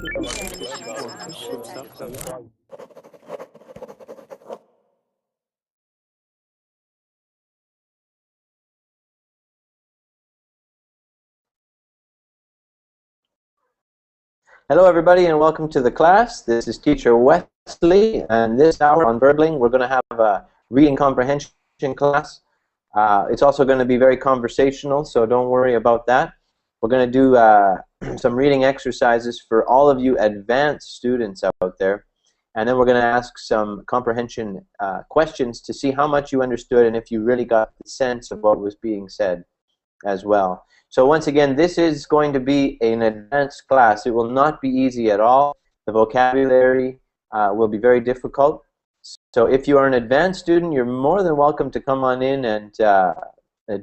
Hello everybody and welcome to the class. This is teacher Wesley, and this hour on Verbling we're going to have a reading comprehension class. It's also going to be very conversational, so don't worry about that. We're going to do some reading exercises for all of you advanced students out there, and then we're going to ask some comprehension questions to see how much you understood and if you really got the sense of what was being said as well. So once again, this is going to be an advanced class. It will not be easy at all. The vocabulary will be very difficult. So if you are an advanced student, you're more than welcome to come on in and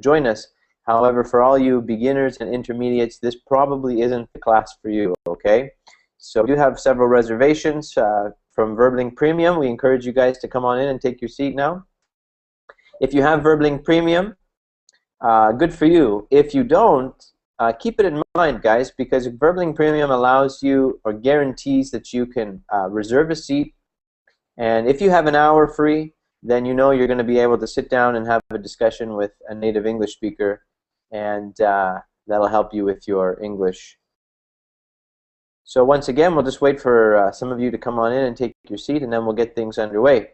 join us. However, for all you beginners and intermediates, this probably isn't the class for you, okay? So we do have several reservations from Verbling Premium. We encourage you guys to come on in and take your seat now. If you have Verbling Premium, good for you. If you don't, keep it in mind, guys, because Verbling Premium allows you or guarantees that you can reserve a seat, and if you have an hour free, then you know you're going to be able to sit down and have a discussion with a native English speaker, and that'll help you with your English. So once again, we'll just wait for some of you to come on in and take your seat, and then we'll get things underway.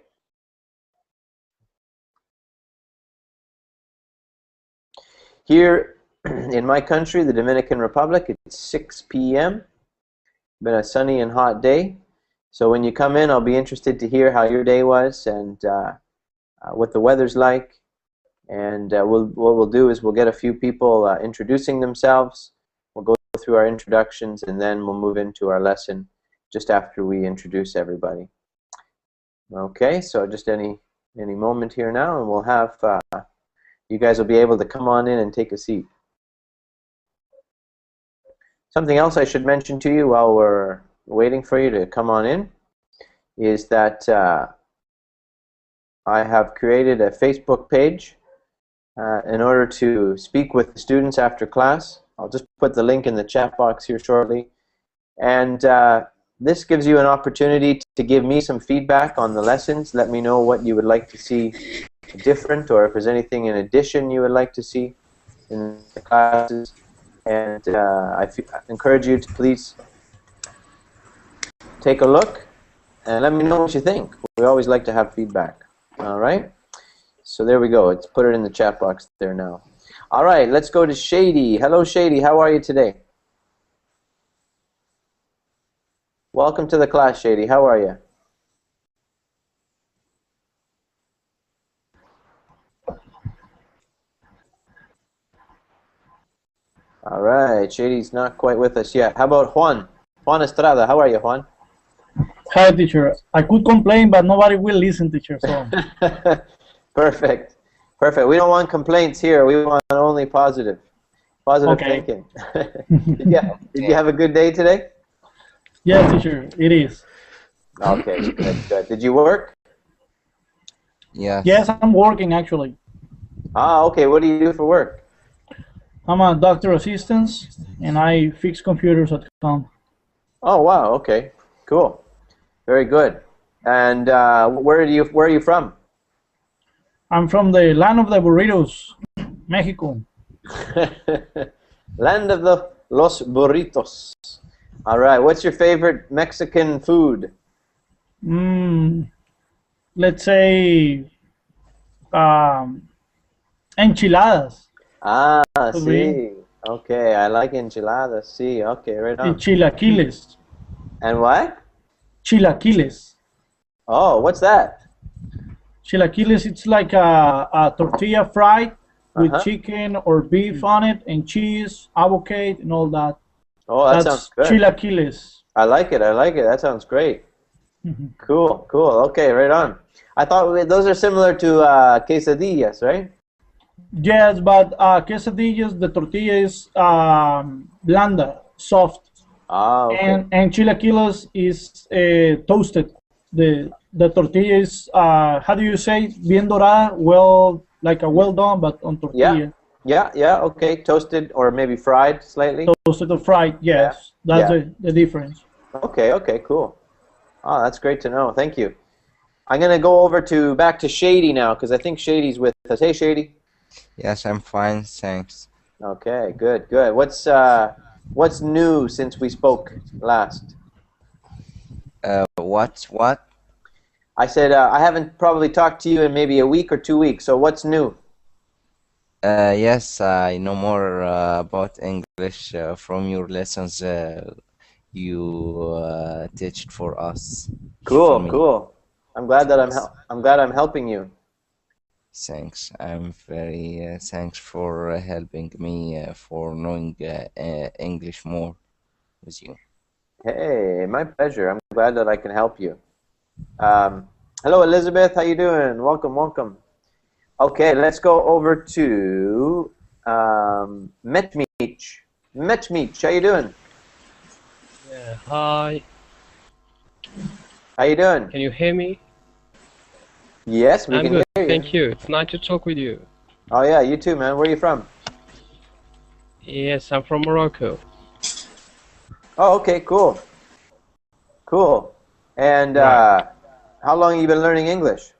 Here in my country, the Dominican Republic, it's 6 p.m. Been a sunny and hot day. So when you come in, I'll be interested to hear how your day was and what the weather's like. And what we'll do is we'll get a few people introducing themselves. We'll go through our introductions, and then we'll move into our lesson just after we introduce everybody. Okay, so just any moment here now, and we'll have you guys will be able to come on in and take a seat. Something else I should mention to you while we're waiting for you to come on in is that I have created a Facebook page in order to speak with the students after class. I'll just put the link in the chat box here shortly. And this gives you an opportunity to give me some feedback on the lessons. Let me know what you would like to see different, or if there's anything in addition you would like to see in the classes. And I encourage you to please take a look and let me know what you think. We always like to have feedback. All right? So there we go. Let's put it in the chat box there now. All right, let's go to Shady. Hello, Shady. How are you today? Welcome to the class, Shady. How are you? All right, Shady's not quite with us yet. How about Juan? Juan Estrada, how are you, Juan? Hi, teacher. I could complain, but nobody will listen, teacher. So. Perfect. Perfect. We don't want complaints here. We want only positive thinking. Did you have a good day today? Yes, teacher. It is. Okay, good. Did you work? Yeah. Yes, I'm working, actually. Ah, okay. What do you do for work? I'm a doctor assistant, and I fix computers at home. Oh, wow. Okay. Cool. Very good. And where are you from? I'm from the land of the burritos, Mexico. Land of the los burritos. All right. What's your favorite Mexican food? Let's say enchiladas. Ah, sí. Okay, I like enchiladas. Sí, okay, right on. And chilaquiles. And what? Chilaquiles. Oh, what's that? Chilaquiles, it's like a tortilla fried with chicken or beef on it, and cheese, avocado, and all that. Oh, that sounds good. Chilaquiles. I like it. I like it. That sounds great. Cool, cool. Okay, right on. I thought those are similar to quesadillas, right? Yes, but quesadillas, the tortilla is blanda, soft. Ah, okay. And chilaquiles is toasted. The tortilla is, how do you say, bien dorada, like a well done, but on tortilla. Yeah, okay. Toasted or maybe fried slightly? Toasted or fried, yes. That's the difference. Okay, okay, cool. Oh, that's great to know. Thank you. I'm gonna go over to back to Shady now because I think Shady's with us. Hey, Shady. Yes, I'm fine, thanks. Okay, good, good. What's new since we spoke last? What? I said I haven't probably talked to you in maybe a week or 2 weeks. So what's new? Yes, I know more about English from your lessons you teach for us, for Cool, me. cool. I'm glad that Thanks. I'm glad I'm helping you. Thanks. I'm very thanks for helping me for knowing English more with you. Hey, my pleasure. I'm glad that I can help you. Um, Hello, Elizabeth. How you doing? Welcome, welcome. Okay, let's go over to Mitch. Mitch, how you doing? Yeah, hi. How you doing? Can you hear me? Yes, we I'm can good, hear thank you. you. It's nice to talk with you. Oh yeah, you too, man. Where are you from? Yes, I'm from Morocco. Oh, okay, cool, cool. And Right. how long have you been learning English?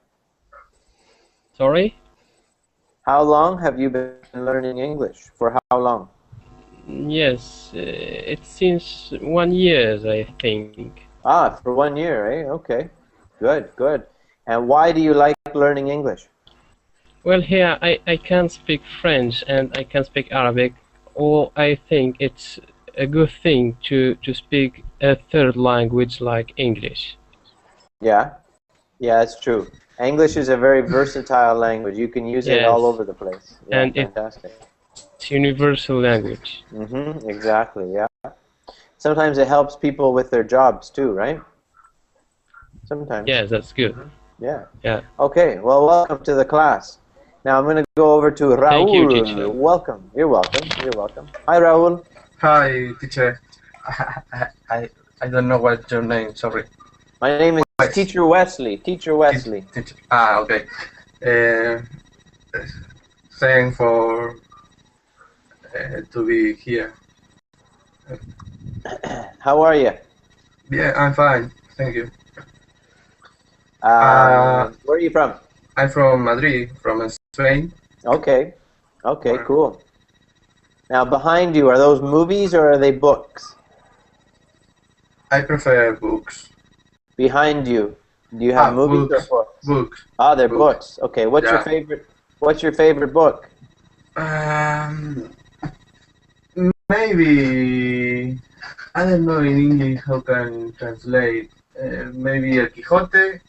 Sorry? How long have you been learning English? For how long? Yes, it's since 1 year, I think. Ah, for 1 year, eh? Okay, good, good. And why do you like learning English? Well, here I can speak French and I can speak Arabic, or I think it's a good thing to speak a third language like English. Yeah, yeah, it's true. English is a very versatile language. You can use it all Yes, over the place. Yeah, and fantastic. it's universal language. Exactly, yeah. Sometimes it helps people with their jobs too, right? Sometimes. Yes, that's good. Yeah. Yeah. Okay, well, welcome to the class. Now I'm going to go over to Thank you, Raul. teacher. Welcome. You're welcome. You're welcome. Hi, Raul. Hi, teacher. I don't know what's your name. Sorry. My name is West. Teacher Wesley. Teacher Wesley. Teacher. Okay. Uh, Thanks for to be here. How are you? Yeah, I'm fine. Thank you. Where are you from? I'm from Madrid, from Spain. Okay. Okay, Wow. cool. Now, behind you, are those movies or are they books? I prefer books. Behind you, do you have movies or Books. books? Books. Ah, they're Books. books. Okay, what's your Yeah. favorite? What's your favorite book? Maybe I don't know in English how can translate. Maybe El Quijote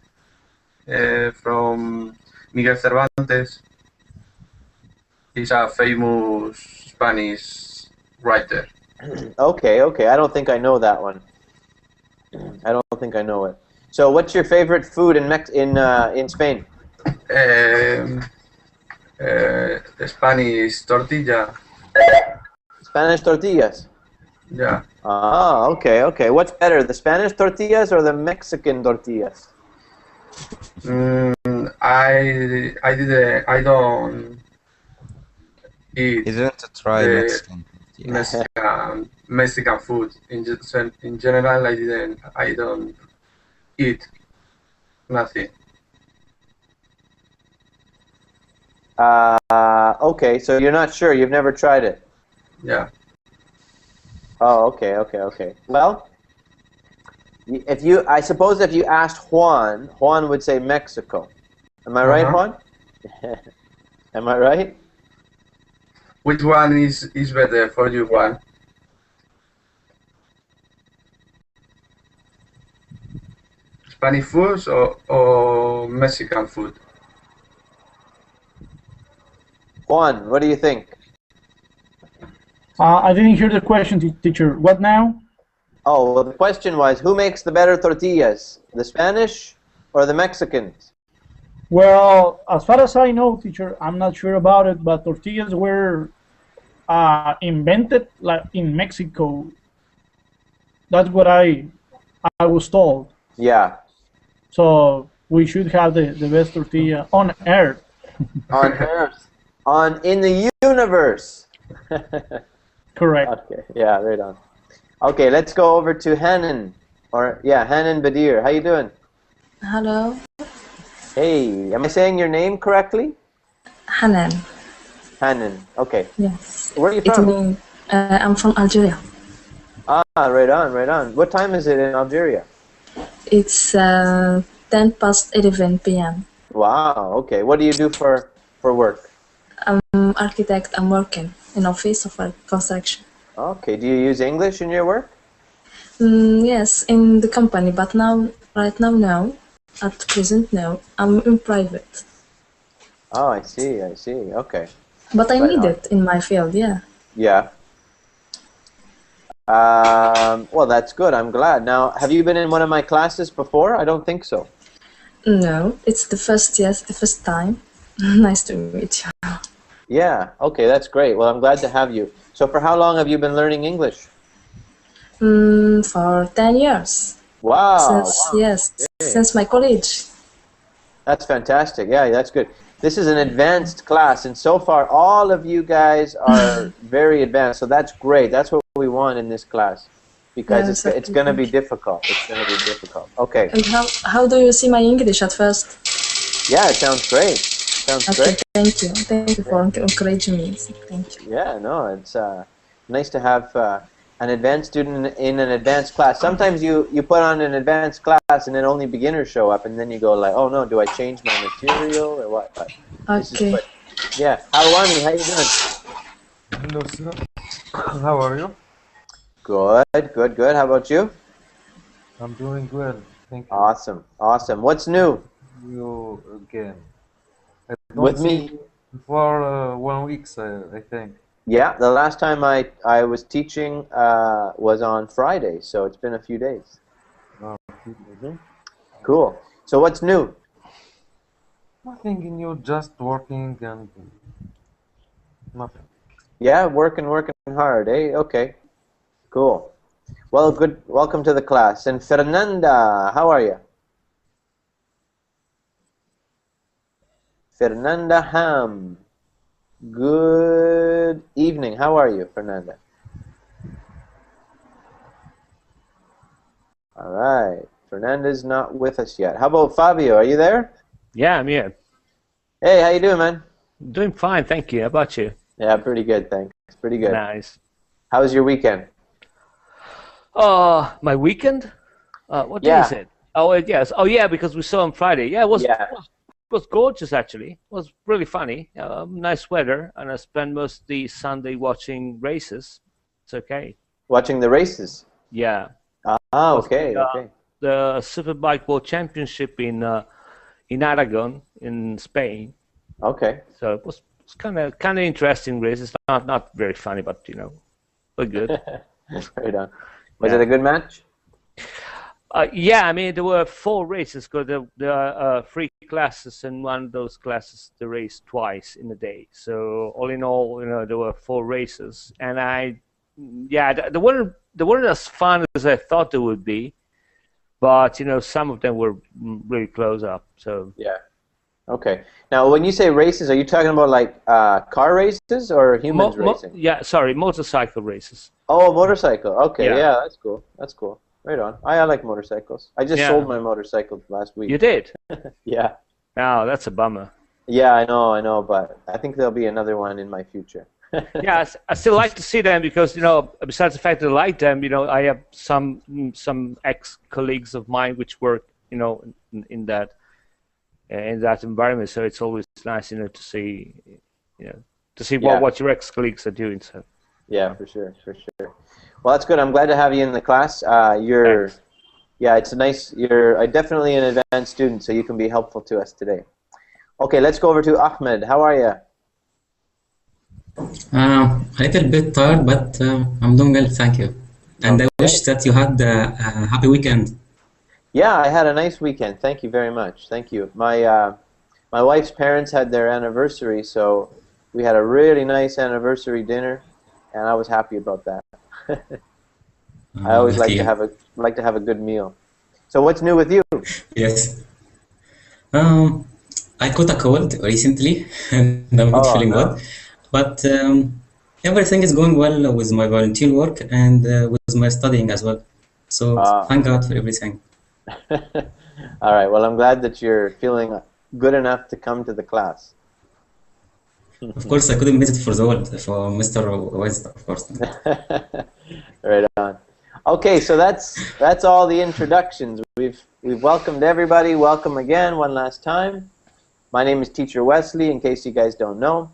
from Miguel Cervantes. He's a famous Spanish writer. Okay, okay. I don't think I know that one. I don't think I know it. So, what's your favorite food in Spain? Spanish tortilla. Spanish tortillas. Yeah. Ah, okay, okay. What's better, the Spanish tortillas or the Mexican tortillas? I don't He eat didn't try the Mexican. Yeah. Mexican food in general. I don't eat nothing. Okay, so you're not sure. You've never tried it. Yeah. Oh, okay, okay, okay. Well, I suppose if you asked Juan, Juan would say Mexico. Am I right, Juan? Am I right? Which one is better for you, Juan? Spanish food or Mexican food? Juan, what do you think? I didn't hear the question, teacher. What now? Oh, well, the question was, who makes the better tortillas, the Spanish or the Mexicans? Well, as far as I know, teacher, I'm not sure about it, but tortillas were invented like in Mexico. That's what I was told. Yeah. So we should have the best tortilla on earth. On Earth. In the universe. Correct. Okay, yeah, right on. Okay, let's go over to Hanan. Or yeah, Hanan Badir. How you doing? Hello, Hey, am I saying your name correctly? Hanan. Hanan. Okay. Yes, Where are you it from? means I'm from Algeria. Ah, right on, right on. What time is it in Algeria? It's 10 past 11 p.m. Wow. Okay. What do you do for work? I'm architect. I'm working in office of construction. Okay. Do you use English in your work? Yes, in the company, but now, right now, no. At present, no. I'm in private, Oh, I see. I see. Okay. but I Right need on. it in my field. Yeah. Yeah. Well, that's good. I'm glad. Now, have you been in one of my classes before? I don't think so. No, it's the first. Yes, the first time. Nice to meet you. Yeah. Okay, that's great. Well, I'm glad to have you. So, for how long have you been learning English? For 10 years. Wow. Since Wow. yes, Okay. since my college. That's fantastic. Yeah, that's good. This is an advanced class, and so far, all of you guys are very advanced. So that's great. That's what we want in this class, because Yes, it's okay, going to be thank you. difficult. It's going to be difficult. Okay. And how do you see my English at first? Yeah, it sounds great. Sounds Okay, great. thank you. Thank you for Yeah. encouraging me. Thank you. Yeah, no, it's nice to have an advanced student in an advanced class. Sometimes you put on an advanced class and then only beginners show up, and then you go like, oh no, do I change my material or what? But this is Okay. good. Yeah. Hawani, how you doing? Hello, sir. How are you? Good, good, good. How about you? I'm doing well. Thank you. Awesome, awesome. What's new You again. I with don't see me? you for 1 week, I think. Yeah, the last time I was teaching was on Friday, so it's been a few days. Cool. So what's new? Nothing new, just working and nothing. Yeah, working hard, eh? Okay, cool. Well, good. Welcome to the class. And Fernanda, how are you? Fernanda Ham. Good evening. How are you, Fernanda? All right. Fernanda's not with us yet. How about Fabio? Are you there? Yeah, I'm here. Hey, how you doing, man? Doing fine, thank you. How about you? Yeah, pretty good, thanks. Pretty good. Nice. How was your weekend? My weekend? What day is Yeah. it? Oh, yes. Oh, yeah, because we saw on Friday. Yeah, Yeah. it was gorgeous, actually. It was really funny. Nice weather, and I spent most of the Sunday watching races. It's okay. Watching the races. Yeah. Ah, It was okay, okay. the Superbike World Championship in Aragon in Spain. Okay. So it was kind of interesting races. Not very funny, but but good. Right on. Was Yeah. it a good match? Yeah, I mean there were 4 races because there are 3 classes, and one of those classes they race twice in a day. So all in all, there were 4 races, and they weren't as fun as I thought they would be, but some of them were really close up. So Yeah. Okay. Now, when you say races, are you talking about like car races or humans racing? yeah, sorry, motorcycle races. Oh, motorcycle. Okay, Yeah. yeah, that's cool. That's cool. Right on. I like motorcycles. I just Yeah. sold my motorcycle last week. You did? Yeah. Oh, that's a bummer. Yeah, I know, but I think there'll be another one in my future. Yeah, I still like to see them because besides the fact that I like them, I have some ex-colleagues of mine which work in that environment. So it's always nice to see Yeah. what your ex-colleagues are doing. So Yeah, for sure, for sure. Well, that's good. I'm glad to have you in the class. Thanks. Yeah, it's nice. You're definitely an advanced student, so you can be helpful to us today. Okay, let's go over to Ahmed. How are you? A little bit tired, but I'm doing well, thank you. And I Okay. wish that you had a happy weekend. Yeah, I had a nice weekend. Thank you very much. Thank you. My wife's parents had their anniversary, so we had a really nice anniversary dinner, and I was happy about that. I always Good like to to hear. have a good meal. So what's new with you? Yes. I caught a cold recently, and I'm not Oh feeling no. good. But everything is going well with my volunteer work and with my studying as well. So thank God for everything. All right. Well, I'm glad that you're feeling good enough to come to the class. Of course, I couldn't miss it for the world, for Mr. West, of course. Right on. Okay, so that's all the introductions. We've welcomed everybody. Welcome again, one last time. My name is Teacher Wesley, in case you guys don't know.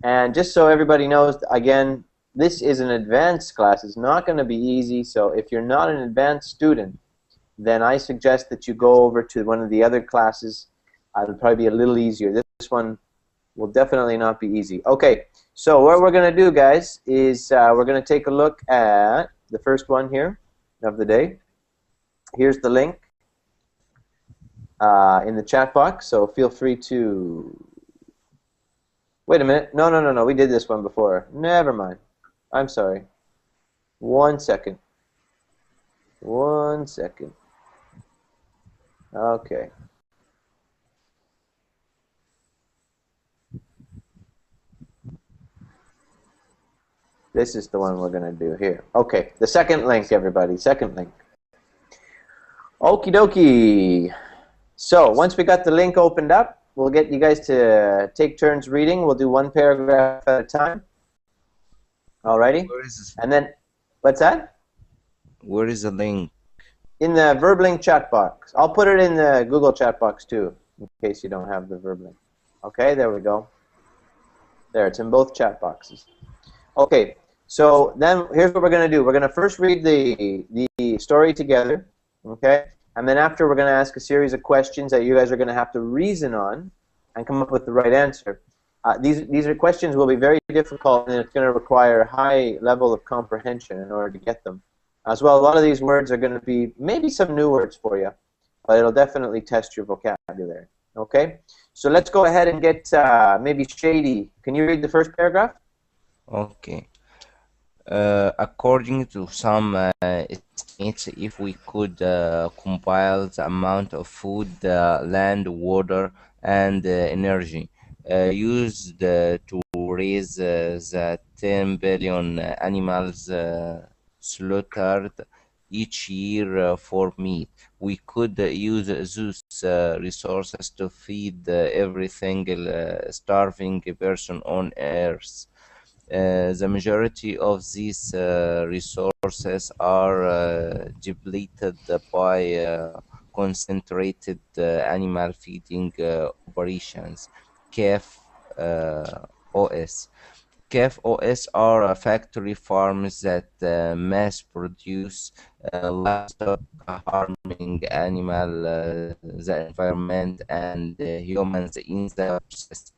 And just so everybody knows, again, this is an advanced class. It's not going to be easy. So if you're not an advanced student, then I suggest that you go over to one of the other classes. It'll probably be a little easier. This one will definitely not be easy. Okay, so what we're going to do, guys, is we're going to take a look at the first one here of the day. Here's the link in the chat box, so feel free to... Wait a minute. No. We did this one before. Never mind. I'm sorry. 1 second. 1 second. Okay. This is the one we're going to do here. Okay, the second link, everybody. Second link. Okie dokie. So, once we got the link opened up, we'll get you guys to take turns reading. We'll do one paragraph at a time. Alrighty? And then, what's that? Where is the link? In the VerbLink chat box. I'll put it in the Google chat box too, in case you don't have the VerbLink. Okay, there we go. There, it's in both chat boxes. Okay, so then here's what we're going to do. We're going to first read the story together, okay? And then after, we're going to ask a series of questions that you guys are going to have to reason on and come up with the right answer. These are questions will be very difficult, and it's going to require a high level of comprehension in order to get them. As well, a lot of these words are going to be maybe some new words for you, but it'll definitely test your vocabulary. Okay? So let's go ahead and get maybe Shady. Can you read the first paragraph? Okay. According to some estimates, if we could compile the amount of food, land, water, and energy used to raise the 10 billion animals slaughtered each year for meat, we could use those resources to feed every single starving person on Earth. The majority of these resources are depleted by concentrated animal feeding operations, CAF-OS. CAF-OS are factory farms that mass produce livestock, harming the environment, and humans in the process.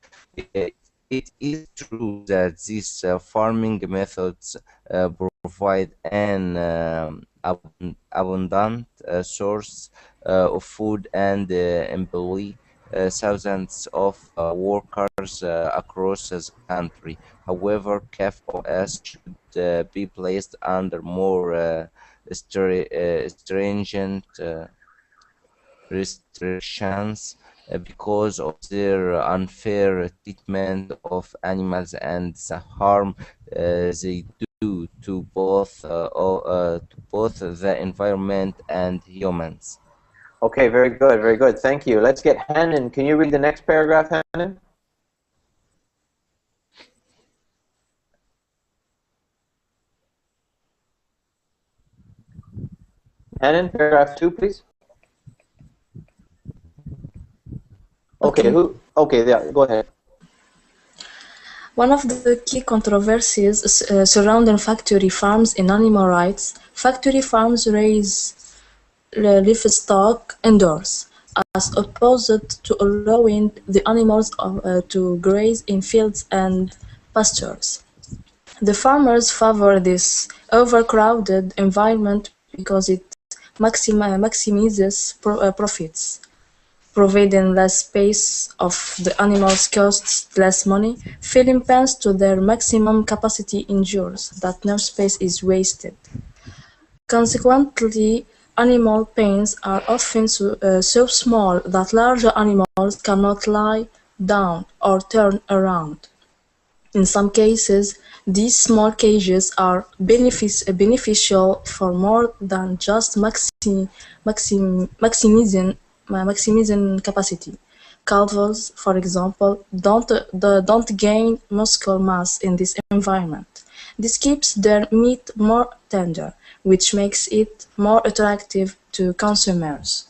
It is true that these farming methods provide an abundant source of food and employ thousands of workers across the country. However, CAF-OS should be placed under more stringent restrictions because of their unfair treatment of animals and the harm they do to both the environment and humans. Okay, very good, very good. Thank you. Let's get Hanan. Can you read the next paragraph, Hanan? Hanan, paragraph 2, please. Okay, okay, yeah, go ahead. One of the key controversies surrounding factory farms in animal rights, factory farms raise livestock indoors, as opposed to allowing the animals to graze in fields and pastures. The farmers favor this overcrowded environment because it maximizes profits. Providing less space of the animals costs less money. Filling pens to their maximum capacity ensures that no space is wasted. Consequently, animal pens are often so small that larger animals cannot lie down or turn around. In some cases, these small cages are beneficial for more than just maximizing capacity. Calves, for example, don't gain muscle mass in this environment. This keeps their meat more tender, which makes it more attractive to consumers.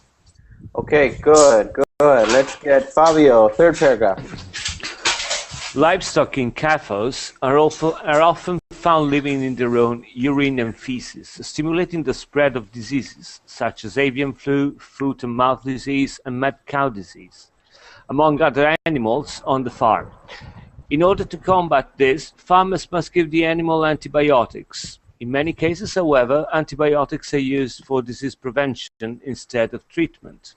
Okay, good, good. Let's get Fabio, third paragraph. Livestock in CAFOs are often found living in their own urine and feces, stimulating the spread of diseases such as avian flu, foot and mouth disease, and mad cow disease, among other animals on the farm. In order to combat this, farmers must give the animal antibiotics. In many cases, however, antibiotics are used for disease prevention instead of treatment.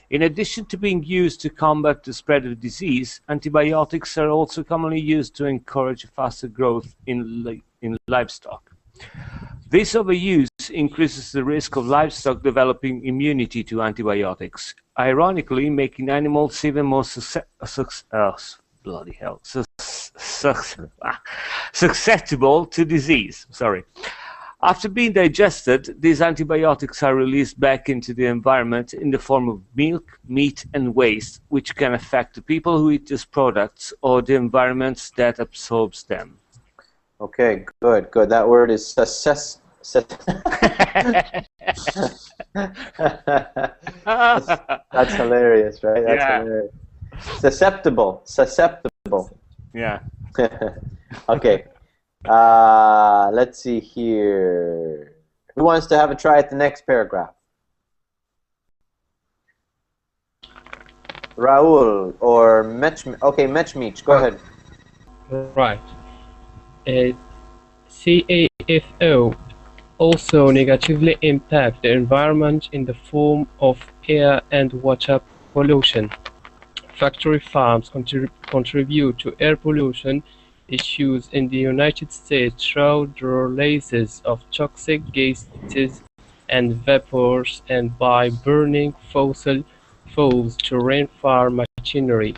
In addition to being used to combat the spread of disease, antibiotics are also commonly used to encourage faster growth in livestock. This overuse increases the risk of livestock developing immunity to antibiotics, ironically making animals even more susceptible to disease. After being digested, these antibiotics are released back into the environment in the form of milk, meat, and waste, which can affect the people who eat these products or the environments that absorbs them. Okay, good, good. That word is That's hilarious, right? That's hilarious. Susceptible. Yeah. Okay. Let's see here. Who wants to have a try at the next paragraph? Raul or Mitch? Okay, Mitch, go ahead. Right. CAFO also negatively impact the environment in the form of air and water pollution. Factory farms contribute to air pollution issues in the United States through the releases of toxic gases and vapors and by burning fossil fuels to run farm machinery.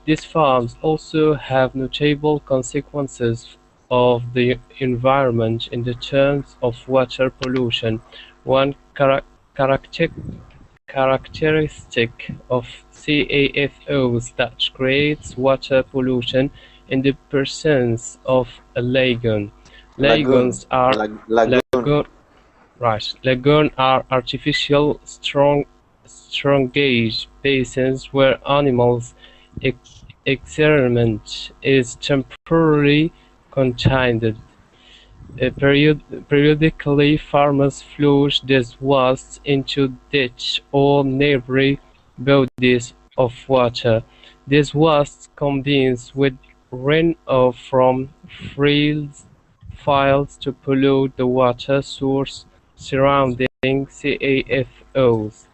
These farms also have notable consequences of the environment in the terms of water pollution. One characteristic of CAFOs that creates water pollution in the presence of a lagoon. Lagoons are artificial strong gauge basins where animals excrement is temporarily contained. Periodically, farmers flush this waste into ditch or neighboring bodies of water. This waste combines with runoff from fields to pollute the water source surrounding CAFOs.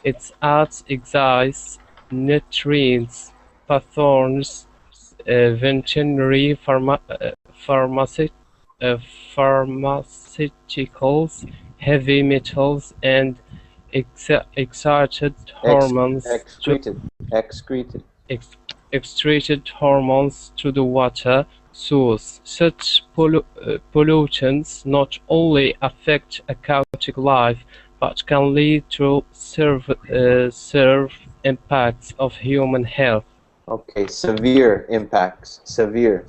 It adds excise, nutrients, pathogens, veterinary pharmaceuticals, heavy metals, and excited hormones excreted hormones to the water source. Such pollutants not only affect aquatic life, but can lead to severe impacts of human health. Okay, severe impacts. Severe.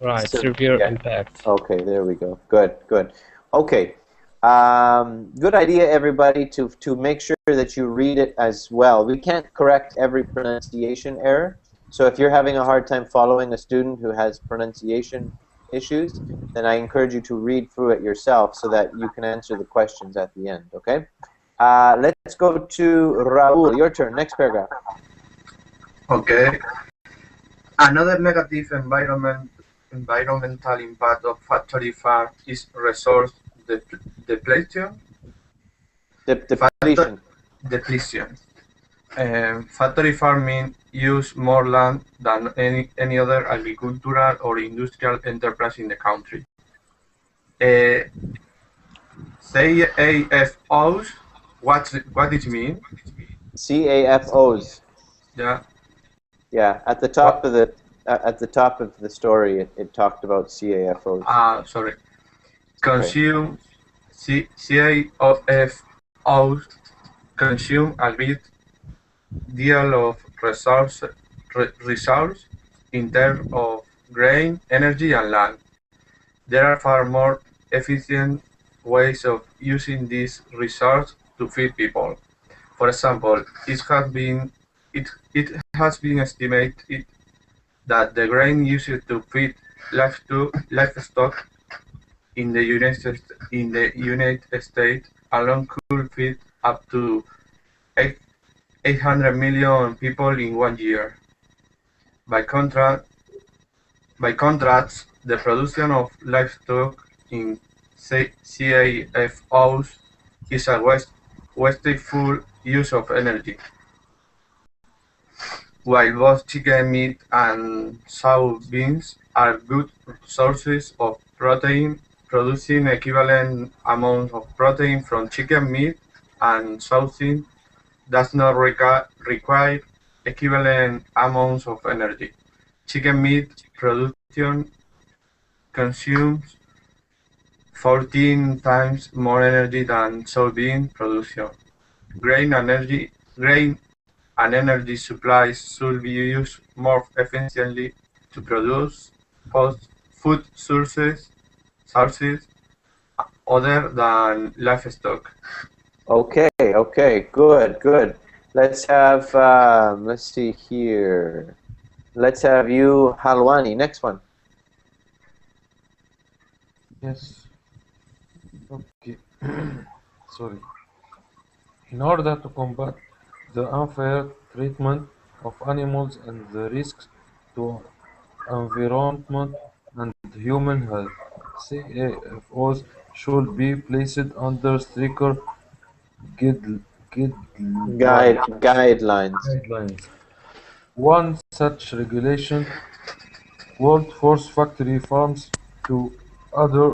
Right, severe impacts. Okay, there we go. Good, good. Okay. Good idea, everybody, to make sure that you read it as well. We can't correct every pronunciation error, so if you're having a hard time following a student who has pronunciation issues, then I encourage you to read through it yourself so that you can answer the questions at the end, okay? Let's go to Raul. Your turn. Next paragraph. Okay. Another negative environmental impact of factory farm is resource depletion. Depletion. Factory farming use more land than any other agricultural or industrial enterprise in the country. CAFOs, what does it mean? CAFOs. Yeah. Yeah, at the top of the at the top of the story, it talked about CAFOs. Sorry. Okay. CAFOs consume a great deal of resource in terms of grain, energy, and land. There are far more efficient ways of using this resource to feed people. For example, it has been estimated that the grain used to feed livestock in the United States alone could feed up to 800 million people in 1 year. By contrast, the production of livestock in CAFOs is a wasteful use of energy. While both chicken meat and soybeans are good sources of protein, producing equivalent amounts of protein from chicken meat and soybeans does not require equivalent amounts of energy. Chicken meat production consumes 14 times more energy than soybean production. Grain and energy supplies should be used more efficiently to produce food sources other than livestock. Okay, good. Let's have, let's see here. Let's have you, Halwani. Next one. Yes. Okay. Sorry. In order to combat the unfair treatment of animals and the risks to environment and human health, CAFOs should be placed under stricter guidelines. One such regulation would force factory farms to adhere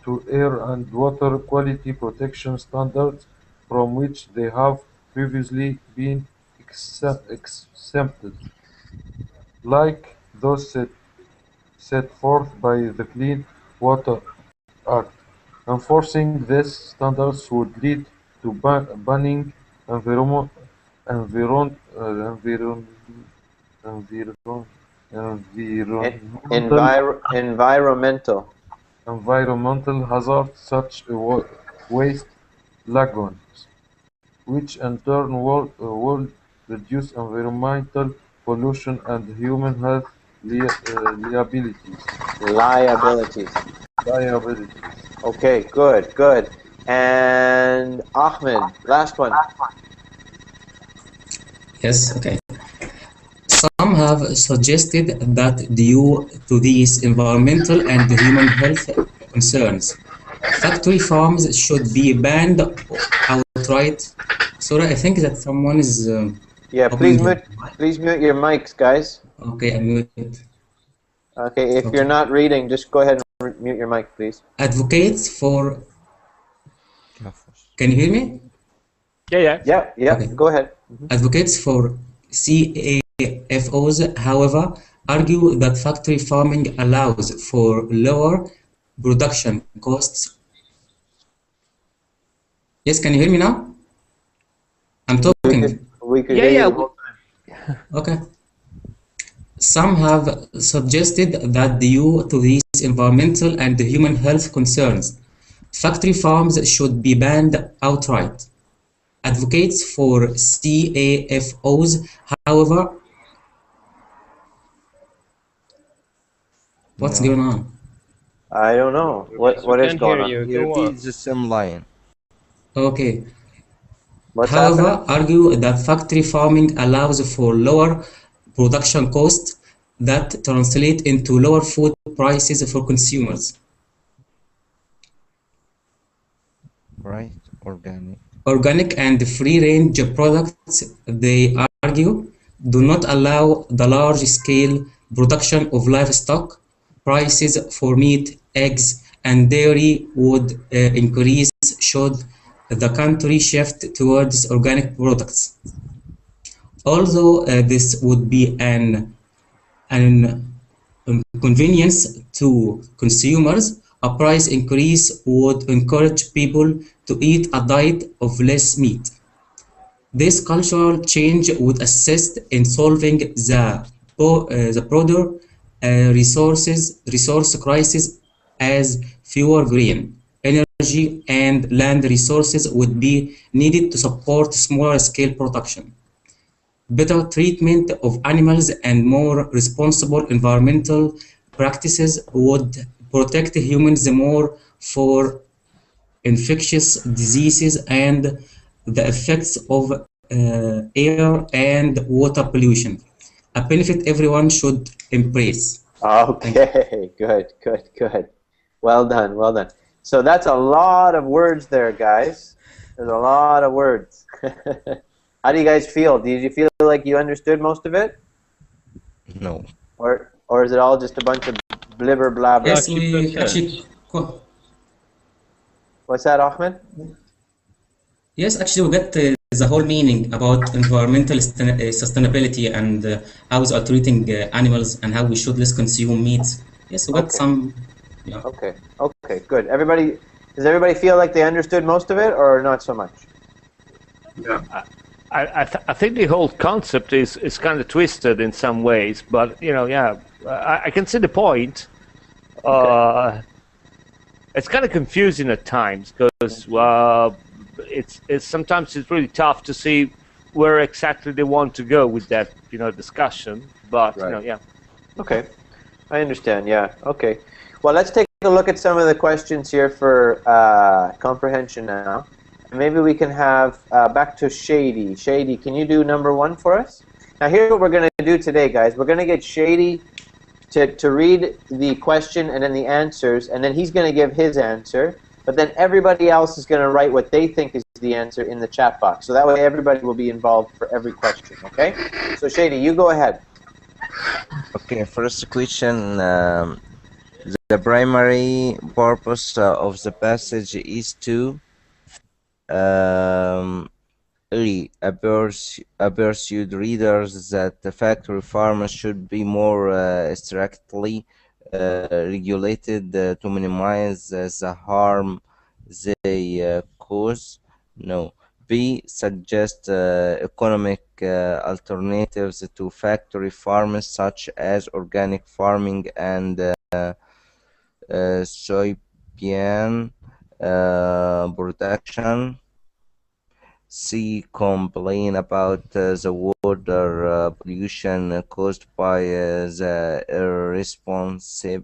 to air and water quality protection standards from which they have previously been exempted, like those set forth by the Clean Water Act. Enforcing these standards would lead to banning environment, environ, environ, environ, environmental hazards such as waste lagoons, which in turn will reduce environmental pollution and human health liabilities. Okay, good. And Ahmed, last one. Yes, okay. Some have suggested that due to these environmental and human health concerns, factory farms should be banned outright. Sorry, I think that someone is. Yeah, please mute your mics, guys. Okay, I'm muted. Okay, if you're not reading, just go ahead and mute your mic, please. Advocates for. Can you hear me? Yeah. Okay. Go ahead. Advocates for CAFOs, however, argue that factory farming allows for lower production costs. Yes, can you hear me now? I'm talking. We could hear you. Okay. Some have suggested that due to these environmental and human health concerns, factory farms should be banned outright. Advocates for CAFOs, however, what's going on? I don't know. What is going on? Here is the same line. Okay. However, argue that factory farming allows for lower production costs that translate into lower food prices for consumers. Right, Organic and free-range products, they argue, do not allow the large-scale production of livestock. Prices for meat, eggs, and dairy would increase should the country shift towards organic products. Although this would be an an inconvenience to consumers, a price increase would encourage people to eat a diet of less meat. This cultural change would assist in solving the broader resource crisis, as fewer grain, energy, and land resources would be needed to support smaller scale production. Better treatment of animals and more responsible environmental practices would protect humans more for infectious diseases and the effects of air and water pollution, a benefit everyone should embrace. Okay, good. Well done, well done. So that's a lot of words there, guys. There's a lot of words. How do you guys feel? Did you feel like you understood most of it? No. Or is it all just a bunch of blibber blabber? Yes, we actually. What's that, Ahmed? Yes, actually, we get the whole meaning about environmental sustainability and how we are treating animals and how we should less consume meat. Yes, we got some. Yeah. Okay, good. Does everybody feel like they understood most of it, or not so much? Yeah. I think the whole concept is kind of twisted in some ways, but yeah, I can see the point. Okay. It's kind of confusing at times because it's sometimes it's really tough to see where exactly they want to go with that discussion. But Right. yeah. Okay, I understand. Yeah. Okay. Well, let's take a look at some of the questions here for comprehension now. Maybe we can have back to Shady. Shady, can you do number 1 for us? Now, here's what we're going to do today, guys. We're going to get Shady to read the question and then the answers, and then he's going to give his answer. But then everybody else is going to write what they think is the answer in the chat box. So that way everybody will be involved for every question, okay? So Shady, you go ahead. Okay, first question. The primary purpose of the passage is to persuade readers that the factory farmers should be more strictly regulated to minimize the harm they cause. No. B. Suggest economic alternatives to factory farms such as organic farming and soybean production. C. Complain about the water pollution caused by the irresponsible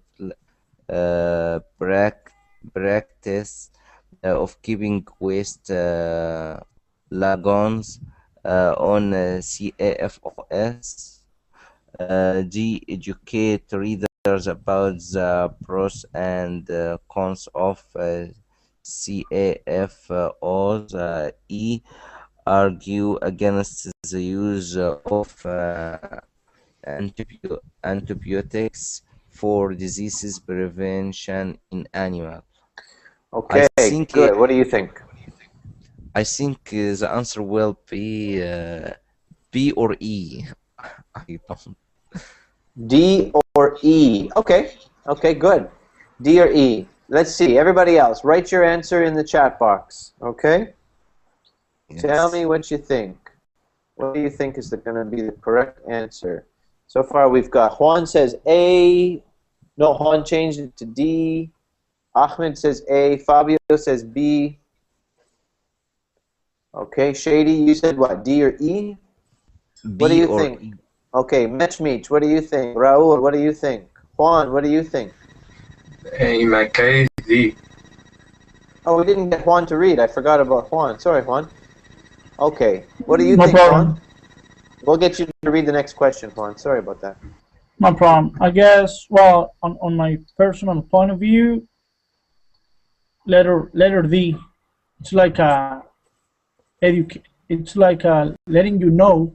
practice of keeping waste lagoons on CAFOS. D. Educate readers about the pros and cons of CAFOs. E. Argue against the use of antibiotics for diseases prevention in animals. Okay, good. What do you think? I think the answer will be B or E. I don't. D or E. Okay, good. D or E. Let's see. Everybody else, write your answer in the chat box. Okay? Yes. Tell me what you think. What do you think is going to be the correct answer? So far we've got Juan says A. No, Juan changed it to D. Ahmed says A. Fabio says B. Okay, Shady, you said what? D or E? What do you think? E. Okay, Mitch, what do you think? Raul, what do you think? Juan, what do you think? In my case, D. Oh, we didn't get Juan to read. I forgot about Juan. Sorry, Juan. Okay, what do you No think, problem. Juan? We'll get you to read the next question, Juan. Sorry about that. No problem. I guess, well, on my personal point of view, letter D. It's like letting you know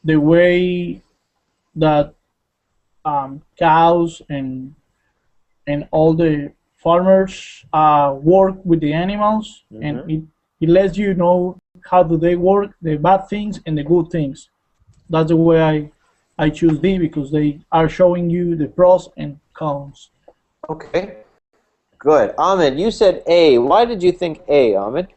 the way that cows and all the farmers work with the animals, and it lets you know how do they work, the bad things and the good things. That's the way I choose D because they are showing you the pros and cons. Okay. Good. Ahmed, you said A. Why did you think A, Ahmed?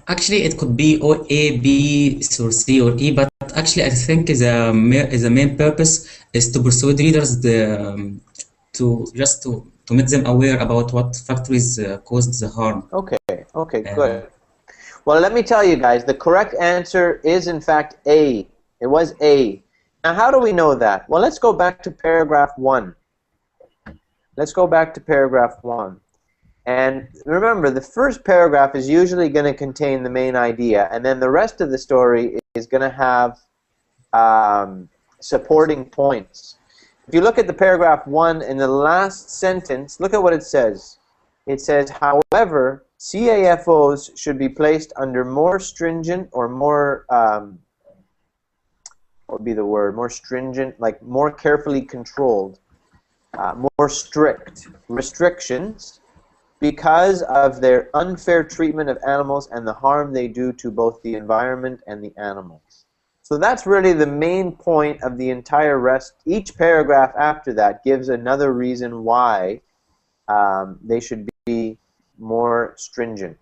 Actually, it could be or A, B, or C, or E, but actually, I think the main purpose is to persuade readers to make them aware about what factories caused the harm. Okay. Okay, Uh, good. Well, let me tell you guys, the correct answer is in fact A. It was A. Now, how do we know that? Well, let's go back to paragraph 1. Let's go back to paragraph 1. And remember, the first paragraph is usually going to contain the main idea, and then the rest of the story is going to have supporting points. If you look at the paragraph 1 in the last sentence, look at what it says. It says, however, CAFOs should be placed under more stringent or more, what would be the word, more stringent, like more carefully controlled, more strict restrictions because of their unfair treatment of animals and the harm they do to both the environment and the animals. So that's really the main point of the entire rest. Each paragraph after that gives another reason why they should be more stringent.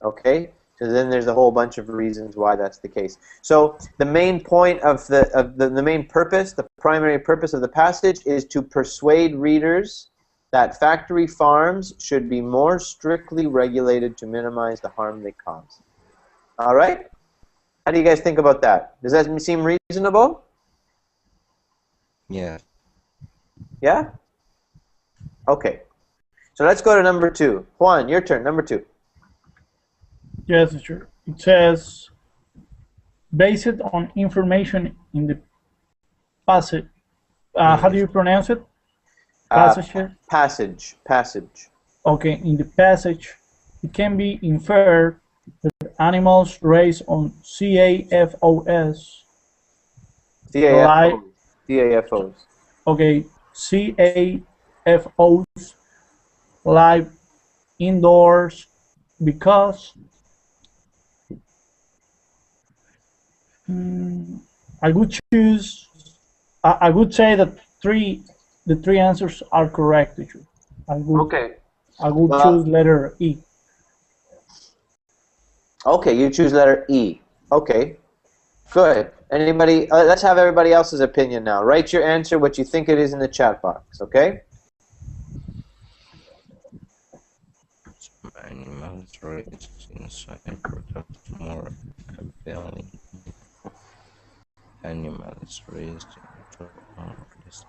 Okay? So then there's a whole bunch of reasons why that's the case. So the main point of the main purpose, the primary purpose of the passage is to persuade readers that factory farms should be more strictly regulated to minimize the harm they cause. All right? How do you guys think about that? Does that seem reasonable? Yeah. Yeah? Okay. So let's go to number 2. Juan, your turn, number 2. Yes, teacher. It says, based on information in the passage. How do you pronounce it? Passage? Passage. Okay, in the passage, it can be inferred that animals raised on CAFOs. CAFOs. Okay, CAFOs live indoors because I would choose. I would say that the three answers are correct, teacher. I would choose letter E. Okay, you choose letter E. Okay, good. Anybody? Let's have everybody else's opinion now. Write your answer, what you think it is, in the chat box. Okay. Animals raised inside product more appealing. Animals raised into are less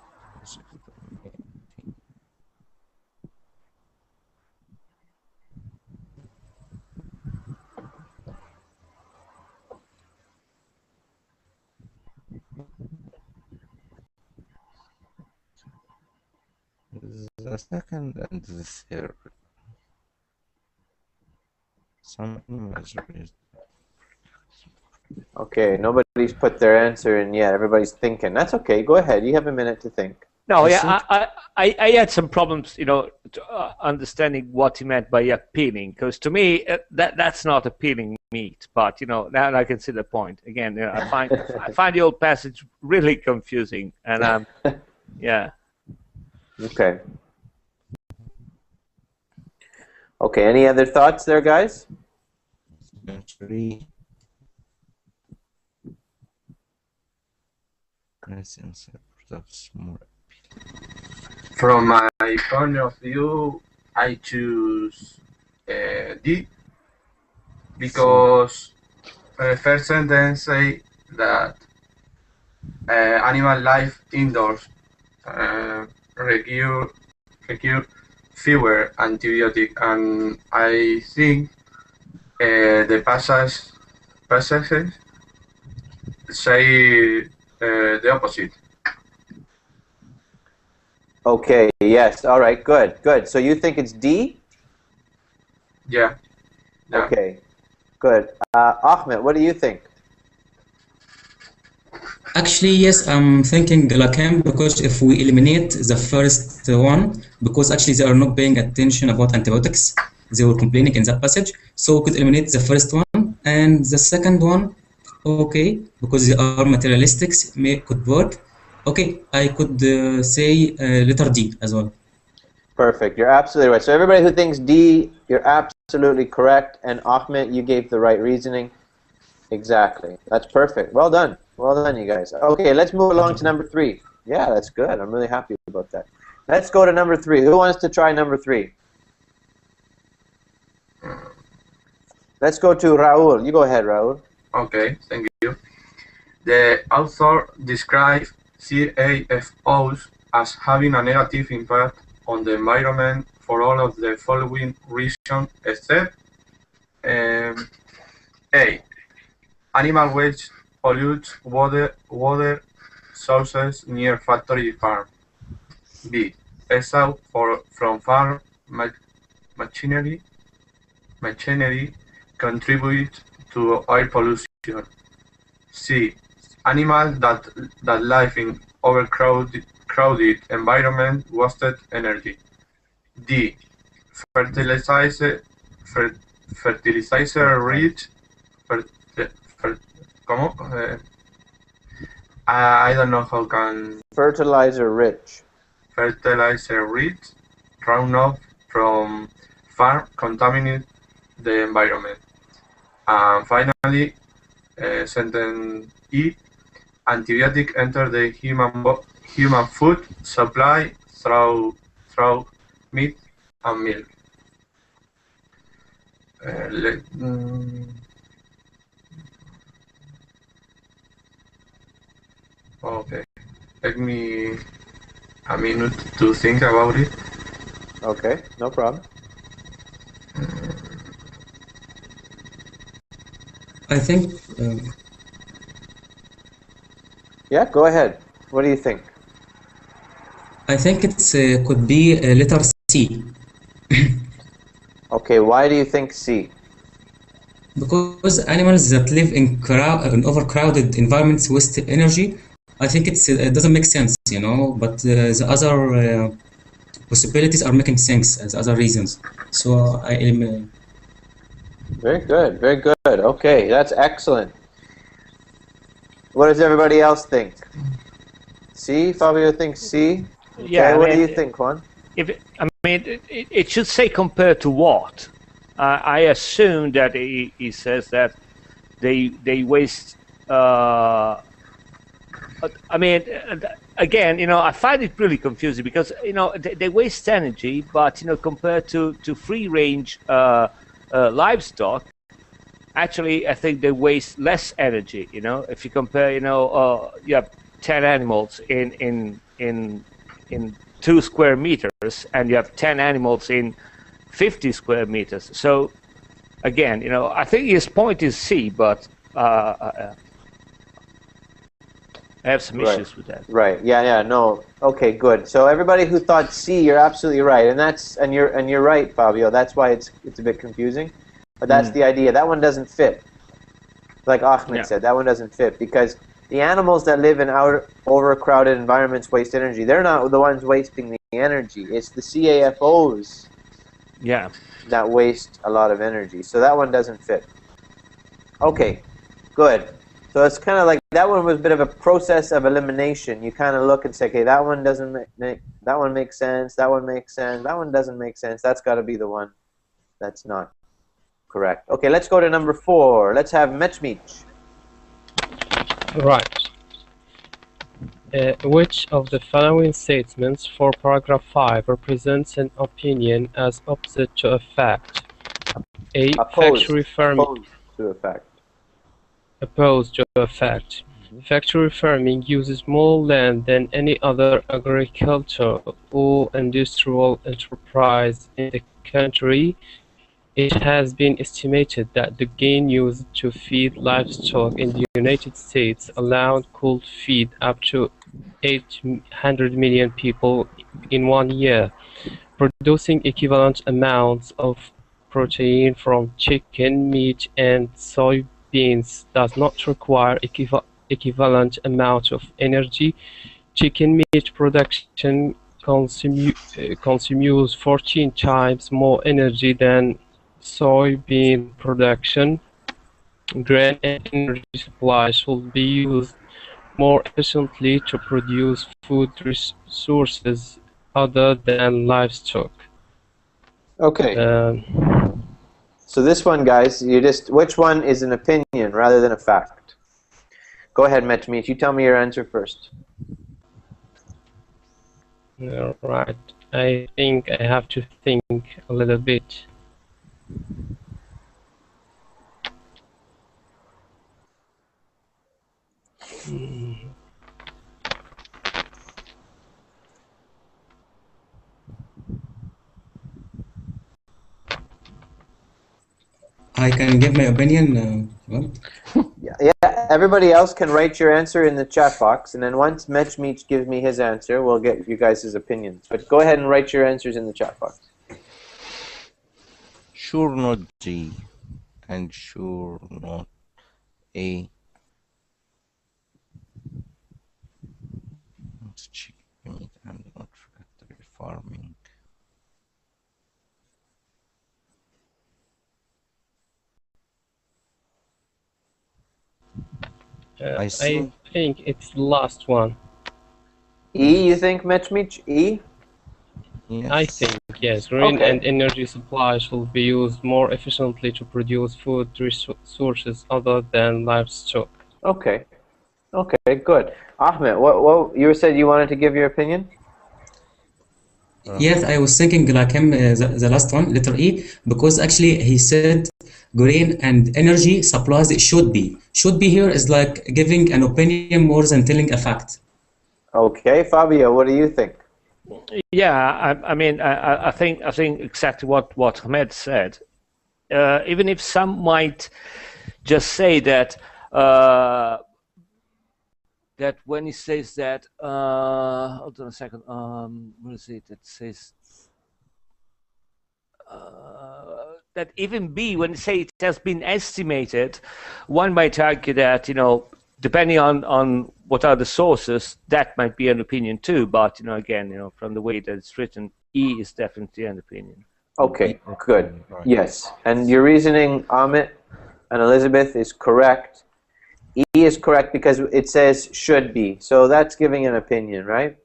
the second and the third. Some animals raised. Okay, nobody's put their answer in yet. Everybody's thinking. That's okay. Go ahead. You have a minute to think. No, I had some problems, understanding what he meant by appealing, because to me that's not appealing meat. But now I can see the point. Again, I find the old passage really confusing, and yeah. Okay. Okay. Any other thoughts there, guys? Three. Products more. From my point of view, I choose D because first sentence say that animal life indoors require fewer antibiotics, and I think the passages say the opposite. Okay. Yes. All right. Good. Good. So you think it's D? Yeah. Okay. Good. Achmed, what do you think? Actually, yes, I'm thinking like him because if we eliminate the first one, because actually they are not paying attention about antibiotics, they were complaining in that passage, so we could eliminate the first one, and the second one, Okay, because they are materialistics, could work. Okay, I could say letter D as well. Perfect. You're absolutely right. So everybody who thinks D, you're absolutely correct. And Ahmed, you gave the right reasoning. Exactly. That's perfect. Well done. Well done, you guys. Okay, let's move along to number 3. Yeah, that's good. I'm really happy about that. Let's go to number 3. Who wants to try number 3? Let's go to Raul. You go ahead, Raul. Okay, thank you. The author describes CAFOs as having a negative impact on the environment for all of the following reasons, except A. Animal waste pollutes water sources near factory farm. B. Exhaust from farm machinery contribute to air pollution. C. Animals that live in overcrowded environment wasted energy. D. Fertilizer rich. ¿Cómo? I don't know how can. Fertilizer rich runoff from farm contaminate the environment. And finally, sentence E. Antibiotic enter the human food supply through meat and milk. Okay, let me a minute to think about it. Okay, no problem. I think. Yeah, go ahead. What do you think? I think it's could be letter C. Okay, why do you think C? Because animals that live in overcrowded environments waste energy. I think it doesn't make sense, you know. But the other possibilities are making sense as other reasons. So I am. Very good, very good. Okay, that's excellent. What does everybody else think? C? Fabio thinks C? Okay, Yeah, what do you think, Juan? It should say compared to what? I assume that he says that they waste. Again, I find it really confusing because they waste energy, but compared to free range livestock, actually I think they waste less energy. If you compare, you have 10 animals in 2 square meters, and you have 10 animals in 50 square meters. So again, I think his point is C, but I have some issues with that. Right. Yeah. No. Okay. Good. So everybody who thought C, you're absolutely right, and you're right, Fabio. That's why it's a bit confusing, but that's the idea. That one doesn't fit. Like Achmed said, that one doesn't fit because the animals that live in overcrowded environments waste energy. They're not the ones wasting the energy. It's the CAFOs. Yeah. That waste a lot of energy. So that one doesn't fit. Okay. Good. So it's kind of like that one was a bit of a process of elimination. You kind of look and say, okay, that one doesn't make that one makes sense. That one makes sense. That one doesn't make sense. That's got to be the one that's not correct. Okay, let's go to number 4. Let's have Mitch. Right. Which of the following statements for paragraph 5 represents an opinion as opposite to a fact? A. Factory farming. Opposed to a fact. Opposed to a fact. Factory farming uses more land than any other agricultural or industrial enterprise in the country. It has been estimated that the gain used to feed livestock in the United States alone could feed up to 800 million people in 1 year, producing equivalent amounts of protein from chicken, meat, and soybeans does not require equivalent amount of energy. Chicken meat production consumes 14 times more energy than soybean production. Grain and energy supply should be used more efficiently to produce food resources other than livestock. Okay. Um, So this one, guys, which one is an opinion rather than a fact? Go ahead, Mitch. You tell me your answer first. right. I think I have to think a little bit. I can give my opinion. Yeah, everybody else can write your answer in the chat box, and then once Mitch gives me his answer, we'll get you guys' opinions. But go ahead and write your answers in the chat box. Sure not G, and sure not A. It's chicken meat and not factory farming. I think it's the last one. E, you think, Mitch? E? Yes. I think, yes. Grain and energy supply should be used more efficiently to produce food resources other than livestock. Okay. Okay, good. Ahmed, what you said you wanted to give your opinion? Yes, I was thinking like him, the last one, letter E, because actually he said grain and energy supplies should be. Should be here is like giving an opinion more than telling a fact. Okay, Fabio, what do you think? Yeah, I mean, I think exactly what Ahmed said. Even if some might just say that that when he says that, hold on a second. What is it? It says that even B, when they say it has been estimated, one might argue that, depending on what are the sources, that might be an opinion too. But again, from the way that it's written, E is definitely an opinion. Okay, good. Yes, and your reasoning, Amit and Elizabeth, is correct. E is correct because it says should be, so that's giving an opinion, right?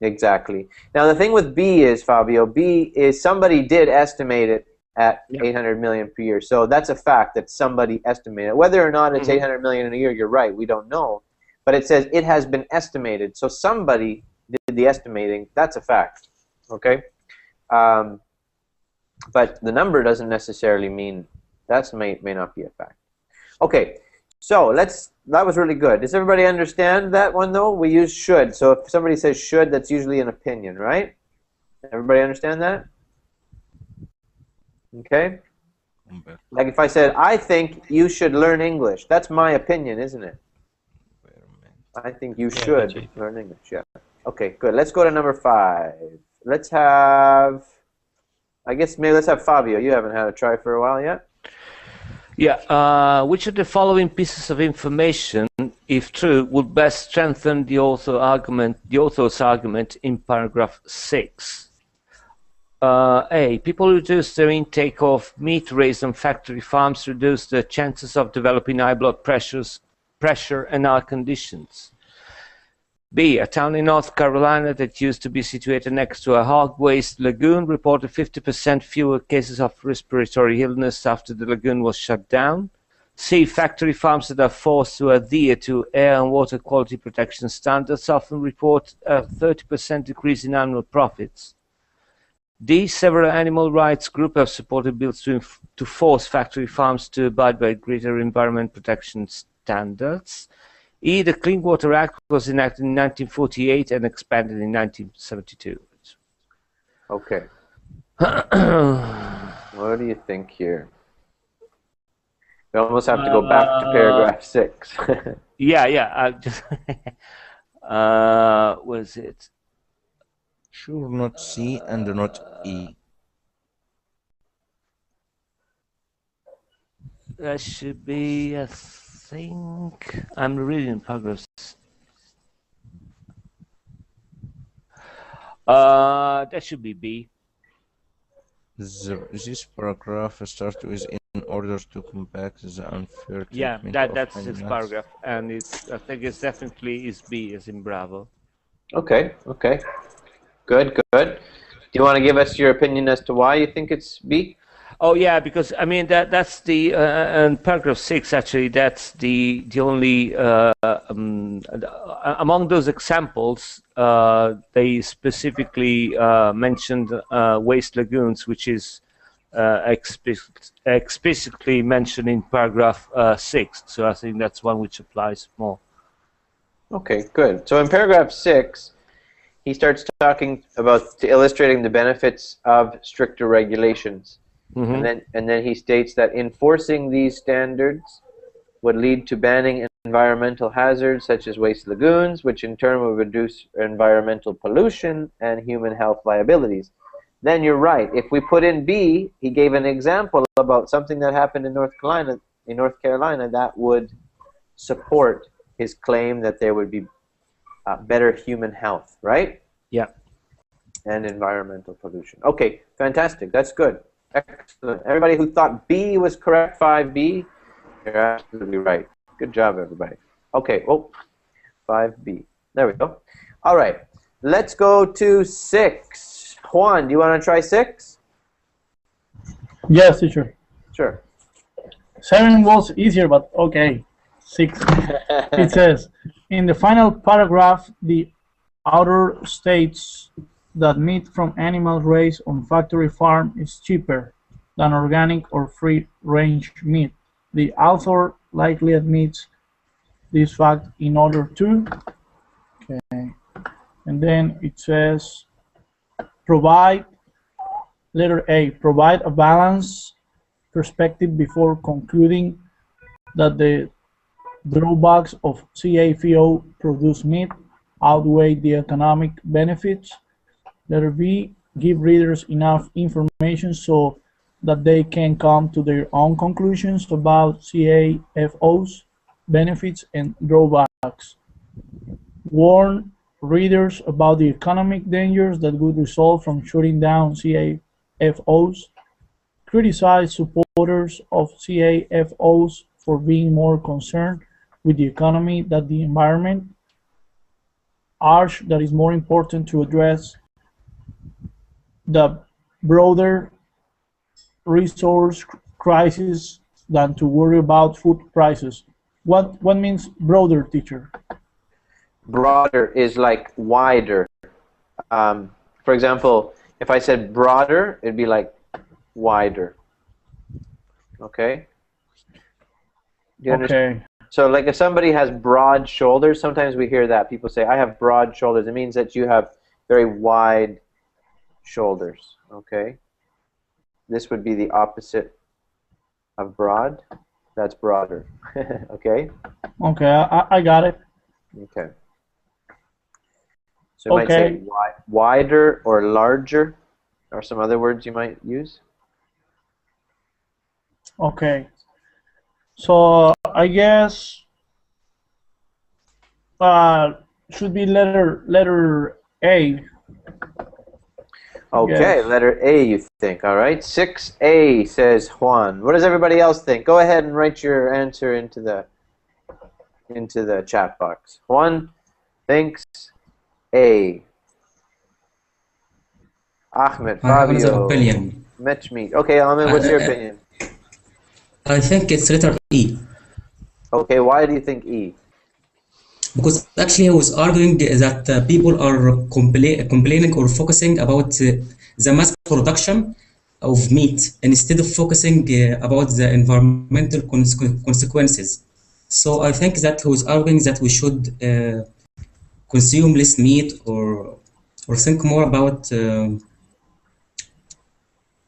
Exactly. Now the thing with B is, Fabio, B is somebody did estimate it at 800 million per year. So that's a fact that somebody estimated. Whether or not it's 800 million in a year, you're right, we don't know. But it says it has been estimated. So somebody did the estimating. That's a fact. Okay? But the number doesn't necessarily mean that may not be a fact. Okay. So that was really good. Does everybody understand that one though? We use should. So if somebody says should, that's usually an opinion, right? Everybody understand that? Okay? Like if I said, I think you should learn English. That's my opinion, isn't it? I think you should learn English, yeah. Okay, good. Let's go to number 5. Let's have, I guess maybe let's have Fabio. You haven't had a try for a while yet. Yeah, which of the following pieces of information, if true, would best strengthen the author's argument in paragraph 6? A. People reduce their intake of meat raised on factory farms, reduce the chances of developing high blood pressure and heart conditions. B. A town in North Carolina that used to be situated next to a hog waste lagoon reported 50% fewer cases of respiratory illness after the lagoon was shut down. C. Factory farms that are forced to adhere to air and water quality protection standards often report a 30% decrease in annual profits. D. Several animal rights groups have supported bills to force factory farms to abide by greater environment protection standards. E. The Clean Water Act was enacted in 1948 and expanded in 1972. Okay. What do you think here? We almost have to go back to paragraph 6. Yeah. I just was it? Sure, not C and not E. That should be, I think, I'm reading paragraph. That should be B. This paragraph starts with in order to combat the unfair Yeah, treatment of that's this animals. paragraph, and it's I think it's definitely is B as in Bravo. Okay, okay. Good, good. Do you want to give us your opinion as to why you think it's B? Oh yeah, because I mean that's the and paragraph 6 actually that's the only among those examples they specifically mentioned waste lagoons, which is explicitly mentioned in paragraph 6. So I think that's one which applies more. Okay, good. So in paragraph 6, he starts talking about illustrating the benefits of stricter regulations. Mm-hmm. And then he states that enforcing these standards would lead to banning environmental hazards such as waste lagoons, which in turn would reduce environmental pollution and human health liabilities. Then you're right. If we put in B, he gave an example about something that happened in North Carolina that would support his claim that there would be better human health, right? Yeah. And environmental pollution. Okay, fantastic. That's good. Excellent. Everybody who thought B was correct, 5B, you're absolutely right. Good job, everybody. Okay, oh, 5B. There we go. All right, let's go to 6. Juan, do you want to try 6? Yes, teacher. Sure. 7 was easier, but okay. 6. It says, in the final paragraph, the author states that meat from animals raised on factory farm is cheaper than organic or free-range meat. The author likely admits this fact in order to, okay, and then it says, provide, letter A, provide a balanced perspective before concluding that the drawbacks of CAFO produced meat outweigh the economic benefits. Letter B, give readers enough information so that they can come to their own conclusions about CAFO's benefits and drawbacks. Warn readers about the economic dangers that would result from shutting down CAFOs. Criticize supporters of CAFOs for being more concerned with the economy than the environment. Urge that it's more important to address the broader resource crisis than to worry about food prices. What means broader, teacher? Broader is like wider. For example, if I said broader, it'd be like wider. Okay? Do you understand? Okay. So like if somebody has broad shoulders, sometimes we hear that. People say, I have broad shoulders. It means that you have very wide shoulders. Okay? This would be the opposite of broad. That's broader. Okay? Okay, I got it. Okay. So you might say wider or larger, or some other words you might use. Okay. So I guess should be letter A. Okay, Yes. letter A you think, all right? 6A says Juan. What does everybody else think? Go ahead and write your answer into the chat box. Juan thinks A. Ahmed, I have another Fabio, opinion. Mitch, me. Okay, Ahmed, what's your opinion? I think it's letter E. Okay, why do you think E? Because actually I was arguing that people are complaining or focusing about the mass production of meat instead of focusing about the environmental consequences. So I think that he was arguing that we should consume less meat or think more about the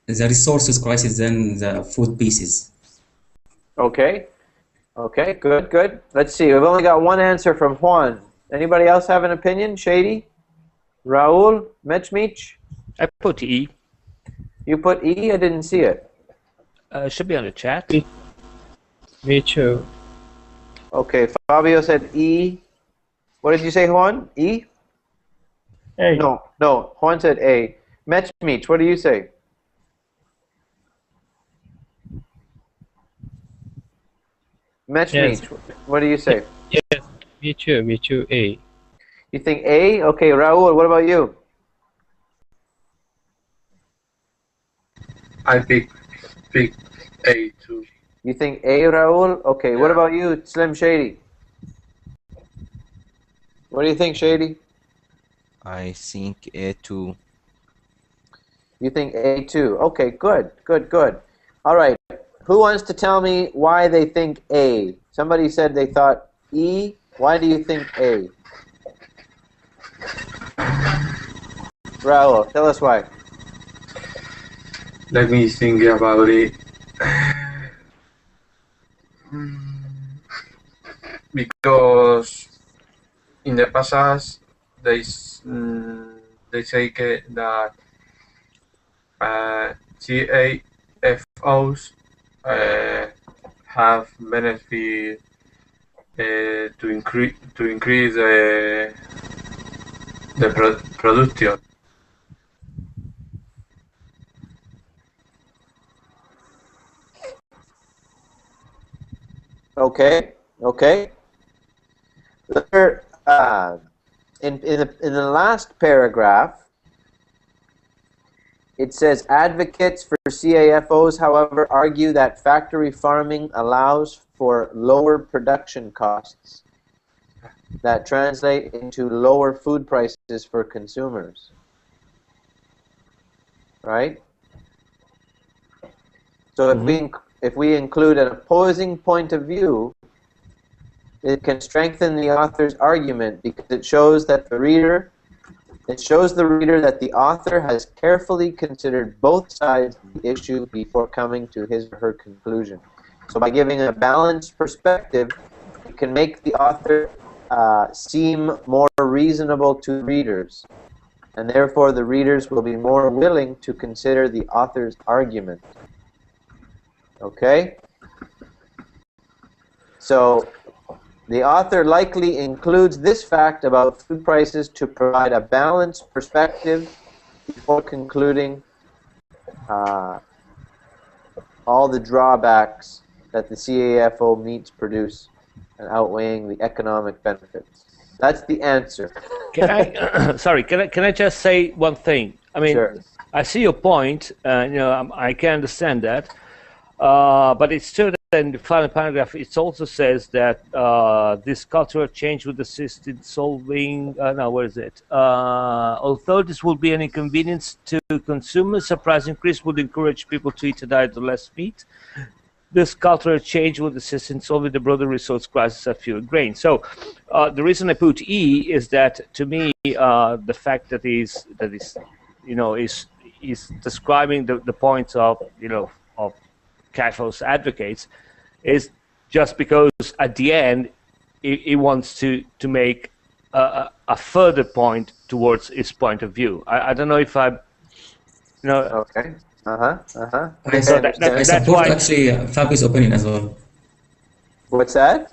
resources crisis than the food pieces. Okay. Okay, good, good. Let's see. We've only got one answer from Juan. Anybody else have an opinion? Shady? Raul? Mitch? I put E. You put E? I didn't see it. It should be on the chat. Me too. Okay, Fabio said E. What did you say, Juan? E? A. No, Juan said A. Mitch, what do you say? Mitch, Yes. what do you say? Yes, me too, A. You think A? Okay, Raul, what about you? I pick A too. You think A, Raul? Okay, what Yeah. about you, Slim Shady? What do you think, Shady? I think A2. You think A too? Okay, good. All right, who wants to tell me why they think A? Somebody said they thought E. Why do you think A? Raul, tell us why. Let me think about it. Because in the past they say that CAFOs have benefit to increase the production. Okay. There, in the last paragraph, it says advocates for CAFOs, however, argue that factory farming allows for lower production costs that translate into lower food prices for consumers. Right? So if we include an opposing point of view, it can strengthen the author's argument because it shows the reader that the author has carefully considered both sides of the issue before coming to his or her conclusion. So by giving a balanced perspective, it can make the author seem more reasonable to readers, and therefore the readers will be more willing to consider the author's argument. Okay? So the author likely includes this fact about food prices to provide a balanced perspective before concluding all the drawbacks that the CAFO meats produce and outweighing the economic benefits. That's the answer. Can I just say one thing? I mean, Sure. I see your point. I can understand that, but it's true that in the final paragraph, it also says that this cultural change would assist in solving. Although this will be an inconvenience to consumers, a price increase would encourage people to eat a diet of less meat. This cultural change would assist in solving the broader resource crisis of fewer grain. So, the reason I put E is that to me, the fact that is describing the points of CAFO's advocates is just because at the end he wants to make a further point towards his point of view. I don't know if I'm, Okay. I that's support why. actually Fabio's opinion as well. What's that?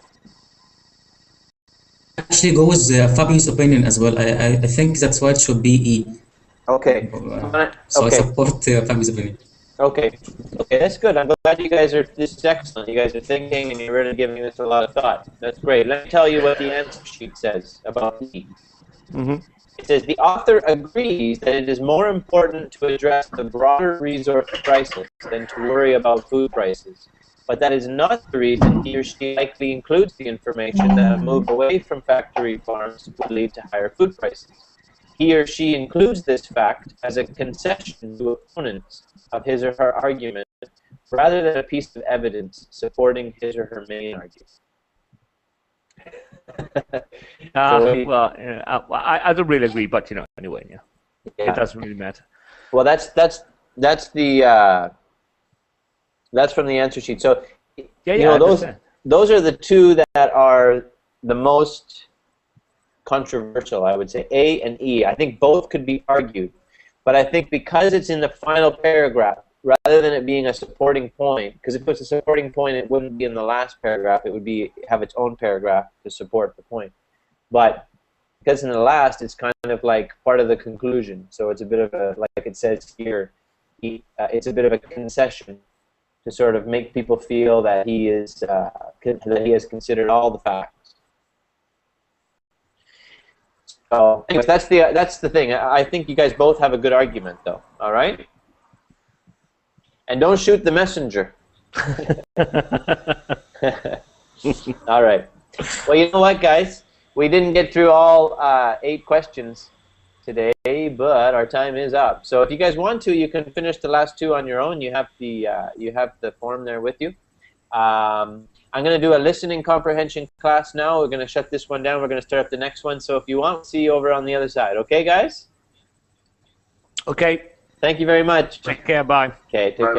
Actually, go with Fabio's opinion as well. I think that's why it should be E. Okay. So I Okay. support Fabio's opinion. Okay, that's good. I'm glad you guys are. This is excellent. You guys are thinking and you're really giving this a lot of thought. That's great. Let me tell you what the answer sheet says about E. It says the author agrees that it is more important to address the broader resource crisis than to worry about food prices, but that is not the reason he or she likely includes the information that a move away from factory farms would lead to higher food prices. He or she includes this fact as a concession to opponents of his or her argument, rather than a piece of evidence supporting his or her main argument. I don't really agree, but anyway, Yeah. It doesn't really matter. Well, that's from the answer sheet. So, those are the two that are the most controversial, I would say, A and E. I think both could be argued, but I think because it's in the final paragraph, rather than it being a supporting point, because if it was a supporting point, it wouldn't be in the last paragraph. It would have its own paragraph to support the point. But because in the last, it's kind of like part of the conclusion. So it's a bit of a, like it says here, it's a bit of a concession to sort of make people feel that he is that he has considered all the facts. So, anyways, that's the thing. I think you guys both have a good argument, though. All right, and don't shoot the messenger. All right. Well, you know what, guys? We didn't get through all 8 questions today, but our time is up. So if you guys want to, you can finish the last 2 on your own. You have the form there with you. I'm going to do a listening comprehension class now. We're going to shut this one down. We're going to start up the next one. So if you want, we'll see you over on the other side. Okay, guys? Okay. Thank you very much. Take care. Bye. Okay, take care.